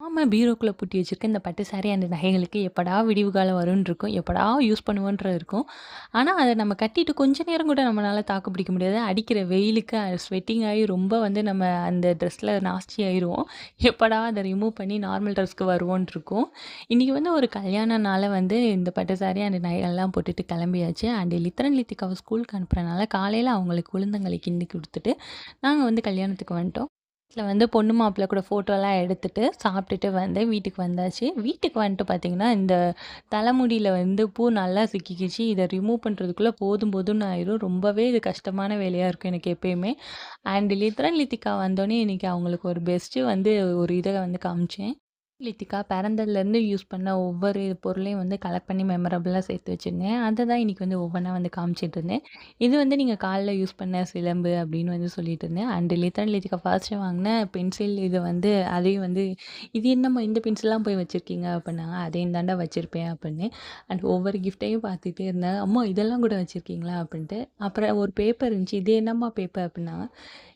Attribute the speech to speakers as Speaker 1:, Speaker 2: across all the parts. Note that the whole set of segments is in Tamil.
Speaker 1: ஆமா. பீரோக்குள்ள பூட்டி வச்சிருக்கேன். இந்த பட்டு சாரி அந்த நகைகளுக்கு எப்படா விடிவு காலம் வரும்ன்னு இருக்கும். எப்படா யூஸ் பண்ணுவோன்ற இருக்கும். ஆனா, அத நம்ம கட்டிட்டு கொஞ்ச நேரம் கூட நம்மளால தாக்கு பிடிக்க முடியாது. அடிக்கிற வெயிலுக்கு ஸ்வெட்டிங் ஆகி ரொம்ப வந்து நம்ம அந்த ட்ரெஸ்ல நாஸ்டி ஆயிருவோம். எப்படா அத ரிமூவ் பண்ணி நார்மல் ட்ரெஸ்க்கு வருவோன்ட்டு இருக்கும். இன்னைக்கு வந்து ஒரு கல்யாணனால வந்து இந்த பட்டு சாரி அண்ட் நகைகள்லாம் போட்டுட்டு கிளம்பியாச்சு. அண்ட் லித்தரன் லித்திகாவ ஸ்கூலுக்கு அனுப்புறனால காலையில அவங்களுக்கு உளுந்தங்களி கிண்டி குடுத்துட்டு, நாங்க வந்து கல்யாணத்துக்கு வந்துட்டோம். வீட்ல வந்து பொண்ணு மாப்பிள்ளை கூட ஃபோட்டோலாம் எடுத்துட்டு, சாப்பிட்டுட்டு வந்து வீட்டுக்கு வந்தாச்சு. வீட்டுக்கு வந்துட்டு பார்த்தீங்கன்னா, இந்த தலைமுடியில வந்து பூ நல்லா சிக்கிக்கிச்சு. இத ரிமூவ் பண்றதுக்குள்ள போதும் போதும்ன்னு ஆயிரும். ரொம்பவே இது கஷ்டமான வேலையா இருக்கும் எனக்கு எப்பயுமே. அண்ட் லித்ரன் லித்திகா வந்தோனே இன்னைக்கு அவங்களுக்கு ஒரு பெஸ்ட்டு வந்து ஒரு இத வந்து காமிச்சேன். லித்திகா பிறந்ததுலேருந்து யூஸ் பண்ண ஒவ்வொரு பொருளையும் வந்து கலெக்ட் பண்ணி மெமரபிளா சேர்த்து வச்சிருந்தேன். அத தான் இன்னைக்கு வந்து ஒவ்வொன்னா வந்து காமிச்சிட்டு இருந்தேன். இது வந்து நீங்க கால்ல யூஸ் பண்ண சிலம்பு அப்படின்னு வந்து சொல்லிட்டு இருந்தேன். அண்ட் லிட்டரல் லித்திகா ஃபர்ஸ்ட்டு வாங்குன பென்சில் இது வந்து அதையும் வந்து "இது என்னம்மா இந்த பென்சில்லாம் போய் வச்சிருக்கீங்க?" அப்படின்னாங்க. "அதையும் தான்டா வச்சிருப்பேன்" அப்படின்னு. அண்ட் ஒவ்வொரு கிஃப்ட்டையும் பார்த்துட்டே இருந்தேன். "அம்மா இதெல்லாம் கூட வச்சிருக்கீங்களா?" அப்படின்ட்டு. அப்புறம் ஒரு பேப்பர் இருந்துச்சு. "இது என்னம்மா பேப்பர்?" அப்படின்னாங்க.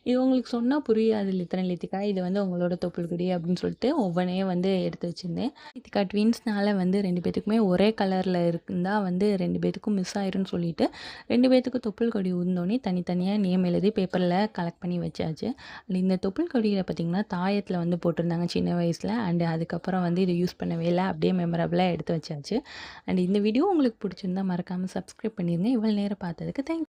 Speaker 1: "இது உங்களுக்கு சொன்னா புரியாது லித்தரன் லித்திகா. இது வந்து உங்களோட தொப்புள் கொடி" அப்படின்னு சொல்லிட்டு ஒவ்வொன்னையும் வந்து எடுத்து வச்சிருந்தேன். லித்திகா ட்வின்ஸ்னால வந்து 2 பேத்துக்குமே ஒரே கலர்ல இருந்தா வந்து 2 பேத்துக்கும் மிஸ் ஆயிரும்னு சொல்லிட்டு 2 பேத்துக்கும் தொப்புள் கொடி உழுந்தோனே தனித்தனியா நேம் எழுதி பேப்பர்ல கலெக்ட் பண்ணி வச்சாச்சு. அண்ட் இந்த தொப்புள் கொடியில பார்த்தீங்கன்னா, தாயத்துல வந்து போட்டிருந்தாங்க சின்ன வயசுல. அண்ட் அதுக்கப்புறம் வந்து இத யூஸ் பண்ணவே இல்ல. அப்படியே மெமரபிளா எடுத்து வச்சாச்சு. அண்ட் இந்த வீடியோ உங்களுக்கு பிடிச்சிருந்தா மறக்காம சப்ஸ்கிரைப் பண்ணிருங்க. இவ்வளவு நேரம் பார்த்ததுக்கு தேங்க்ஸ்.